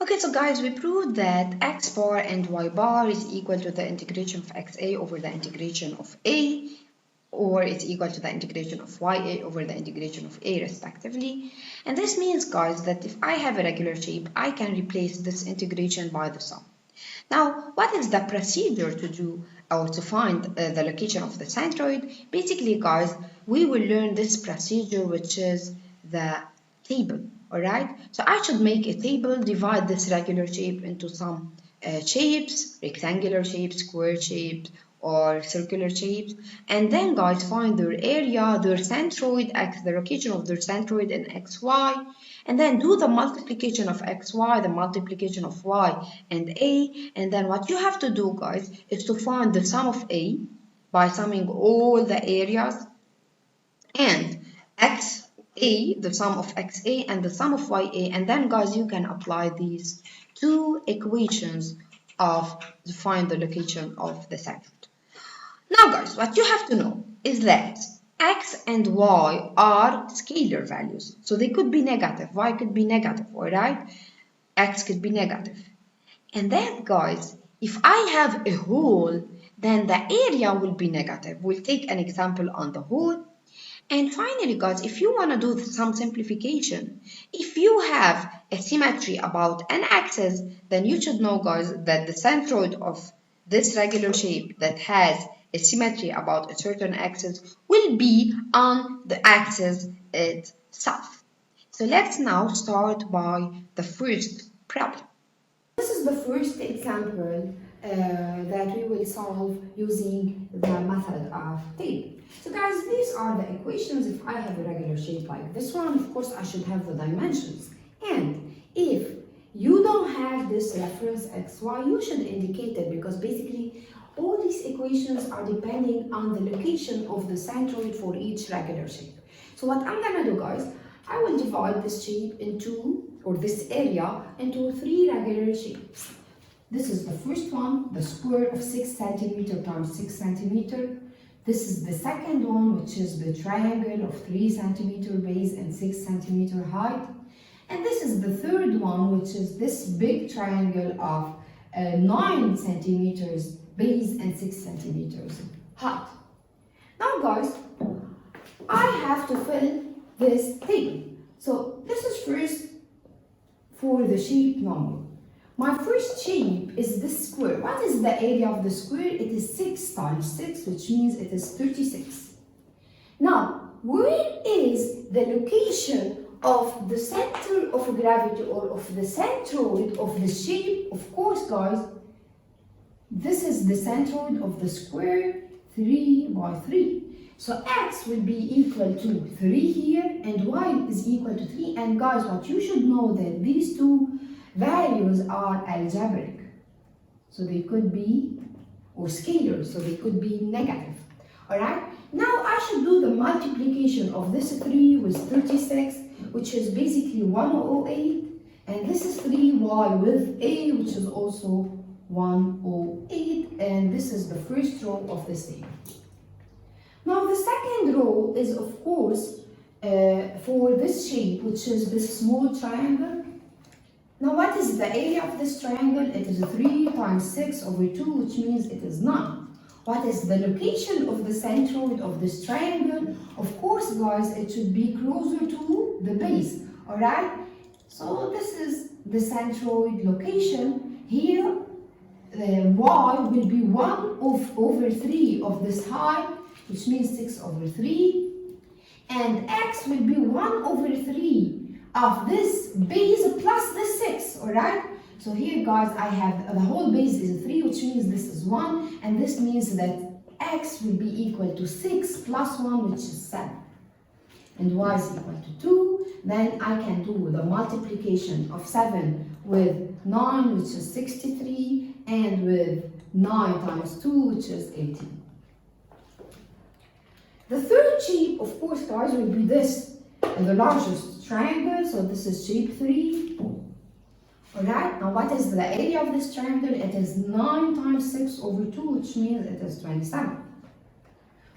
Okay, so guys, we proved that x bar and y bar is equal to the integration of xa over the integration of a, or it's equal to the integration of ya over the integration of a respectively. And this means, guys, that if I have a regular shape, I can replace this integration by the sum. Now, what is the procedure to do or to find the location of the centroid? Basically, guys, we will learn this procedure, which is the table. Alright, so I should make a table, divide this regular shape into some shapes, rectangular shapes, square shapes, or circular shapes, and then, guys, find their area, their centroid, x, the location of their centroid in xy, and then do the multiplication of xy, the multiplication of y and a, and then what you have to do, guys, is to find the sum of a by summing all the areas, and the sum of xa and the sum of ya, and then, guys, you can apply these two equations to find the location of the centroid. Now, guys, what you have to know is that x and y are scalar values, so they could be negative, y could be negative, alright? X could be negative. And then, guys, if I have a hole, then the area will be negative. We'll take an example on the hole. And finally, guys, if you want to do some simplification, if you have a symmetry about an axis, then you should know, guys, that the centroid of this regular shape that has a symmetry about a certain axis will be on the axis itself. So let's now start by the first problem. This is the first example that we will solve using the method of table. So guys, these are the equations. If I have a regular shape like this one, of course I should have the dimensions. And if you don't have this reference xy, you should indicate it, because basically all these equations are depending on the location of the centroid for each regular shape. So what I'm gonna do, guys, I will divide this shape into, or this area, into 3 regular shapes. This is the first one, the square of 6 centimeter times 6 centimeter. This is the second one, which is the triangle of 3 centimeter base and 6 centimeter height. And this is the third one, which is this big triangle of 9 centimeters base and 6 centimeters height. Now, guys, I have to fill this table. So this is first for the shape normal. My first shape is this square. What is the area of the square? It is 6 times 6, which means it is 36. Now, where is the location of the center of gravity, or of the centroid of the shape? Of course, guys, this is the centroid of the square, 3 by 3. So x will be equal to 3 here, and y is equal to 3. And guys, what you should know that these two values are algebraic. So they could be, or scalar, so they could be negative. Alright? Now I should do the multiplication of this 3 with 36, which is basically 108. And this is 3y with a, which is also 108. And this is the first row of this table. Now the second row is, of course, for this shape, which is this small triangle. Now what is the area of this triangle? It is 3 times 6 over 2, which means it is 9. What is the location of the centroid of this triangle? Of course, guys, it should be closer to the base, alright? So this is the centroid location. Here, the y will be 1 over 3 of this height, which means 6 over 3. And x will be 1 over 3 of this base plus this 6, alright? So here, guys, I have the whole base is 3, which means this is 1, and this means that x will be equal to 6 plus 1, which is 7. And y is equal to 2. Then I can do the multiplication of 7 with 9, which is 63, and with 9 times 2, which is 18. The third shape, of course, guys, will be this, the largest triangle. So this is shape 3. Alright, now what is the area of this triangle? It is 9 times 6 over 2, which means it is 27.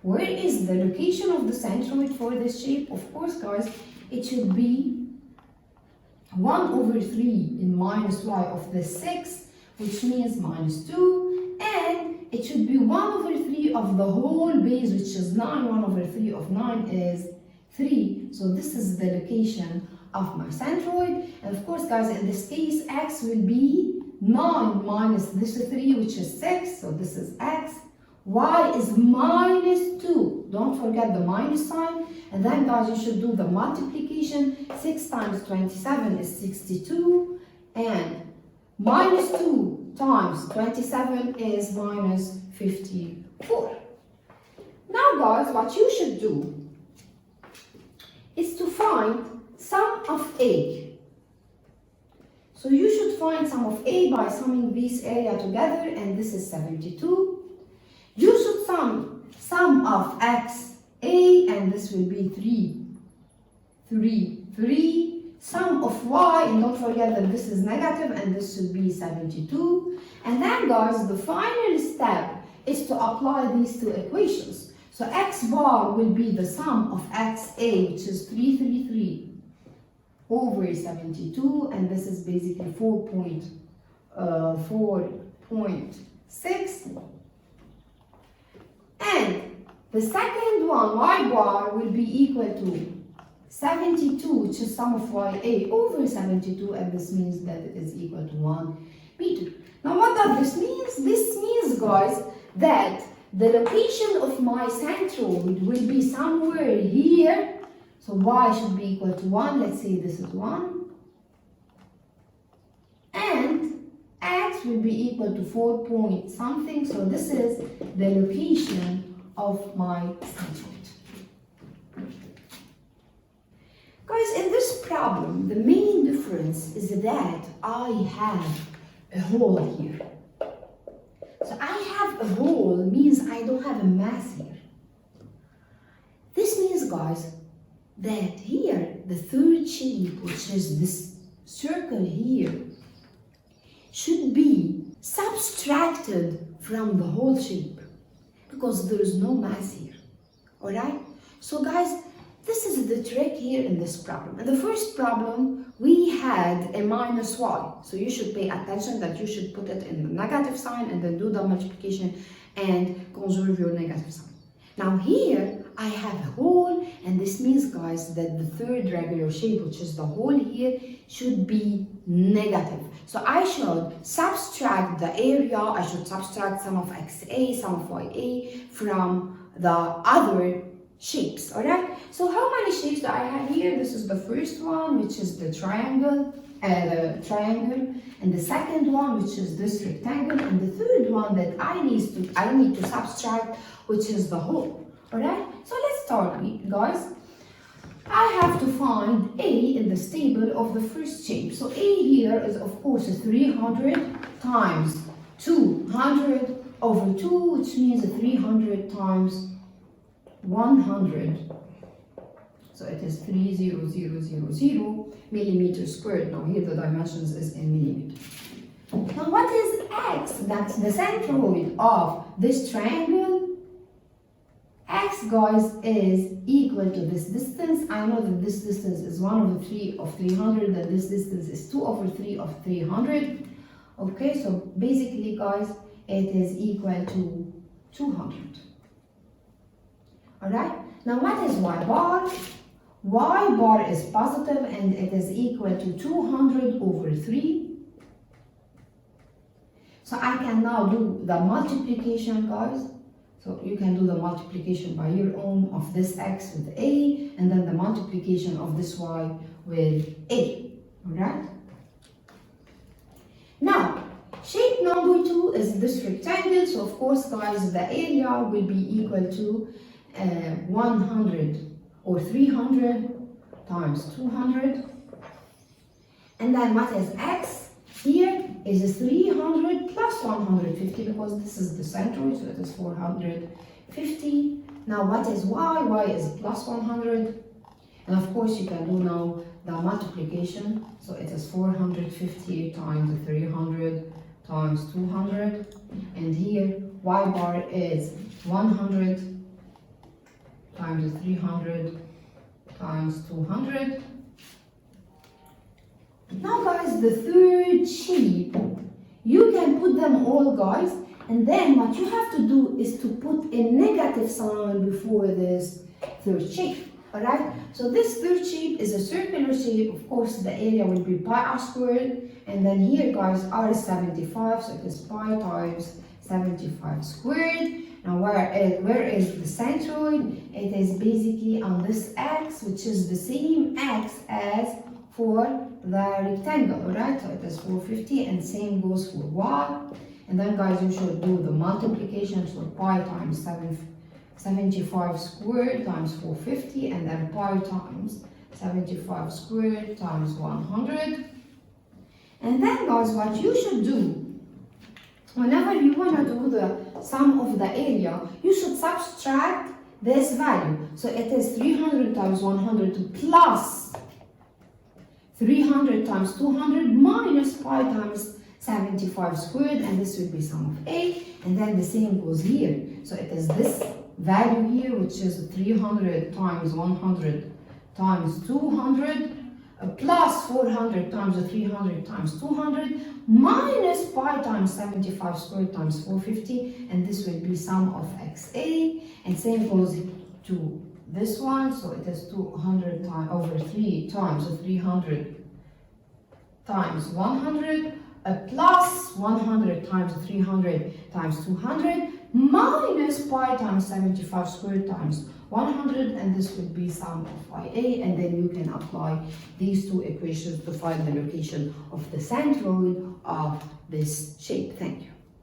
Where is the location of the centroid for this shape? Of course, guys, it should be 1 over 3 in minus y of the 6, which means minus 2, and it should be 1 over 3 of the whole base, which is 9. 1 over 3 of 9 is 3. So this is the location of my centroid. And of course, guys, in this case, x will be 9 minus this 3, which is 6. So this is x. Y is minus 2. Don't forget the minus sign. And then, guys, you should do the multiplication. 6 times 27 is 62. And minus 2 times 27 is minus 54. Now, guys, what you should do is to find sum of A. So you should find sum of A by summing this area together, and this is 72. You should sum of x A, and this will be 3. Sum of y, and don't forget that this is negative, and this should be 72. And then, guys, the final step is to apply these two equations. So x bar will be the sum of x A, which is 333 over 72, and this is basically 4.6. And the second one, y bar, will be equal to 72, which is sum of ya over 72, and this means that it is equal to 1 meter. Now, what does this mean? This means, guys, that the location of my centroid will be somewhere here. So y should be equal to 1. Let's say this is 1. And x will be equal to 4 point something. So this is the location of my centroid. Guys, in this problem, the main difference is that I have a hole here. So I have a hole means I don't have a mass here. This means, guys, that here, the third shape, which is this circle here, should be subtracted from the whole shape because there is no mass here. Alright? So, guys, this is the trick here in this problem. In the first problem, we had a minus y. So you should pay attention that you should put it in the negative sign and then do the multiplication and conserve your negative sign. Now here, I have a hole, and this means, guys, that the third regular shape, which is the hole here, should be negative. So I should subtract the area, I should subtract sum of xa, sum of ya from the other shapes, alright? So how many shapes do I have here? This is the first one, which is the triangle, and the second one, which is this rectangle, and the third one that I need to subtract, which is the hole. Alright? So let's start, guys. I have to find A in the stable of the first shape. So A here is, of course, 300 times 200 over 2, which means 300 times 100. So it is 30000 millimeters squared. Now here the dimensions is in millimeters. Now what is x? That's the centroid of this triangle. X, guys, is equal to this distance. I know that this distance is 1 over 3 of 300, that this distance is 2 over 3 of 300. Okay, so basically, guys, it is equal to 200. Alright, now what is y bar? Y bar is positive and it is equal to 200 over 3. So I can now do the multiplication, guys. So you can do the multiplication by your own of this x with a, and then the multiplication of this y with a. Alright? Now, shape number 2 is this rectangle. So of course, guys, the area will be equal to 100 or 300 times 200. And then what is x? Here is 300 plus 150 because this is the centroid, so it is 450. Now what is y? Y is plus 100. And of course you can do now the multiplication. So it is 450 times 300 times 200. And here y bar is 100 times 300 times 200. Now guys, the third shape, you can put them all guys, and then what you have to do is to put a negative sign before this third shape. Alright, so this third shape is a circular shape. Of course, the area will be pi r squared, and then here guys, r is 75, so it is pi times 75 squared. Now where is the centroid? It is basically on this x, which is the same x as for the rectangle, alright? So it is 450, and same goes for y. And then guys, you should do the multiplication, so pi times 75 squared times 450, and then pi times 75 squared times 100. And then guys, what you should do, whenever you want to do the sum of the area, you should subtract this value. So it is 300 times 100 plus 300 times 200 minus pi times 75 squared, and this will be sum of A. And then the same goes here. So it is this value here, which is 300 times 100 times 200 plus 400 times 300 times 200 minus pi times 75 squared times 450, and this will be sum of XA. And same goes to this one, so it is 200 times over 3 times 300 times 100 plus 100 times 300 times 200 minus pi times 75 squared times 100, and this will be sum of YA. And then you can apply these two equations to find the location of the centroid of this shape. Thank you.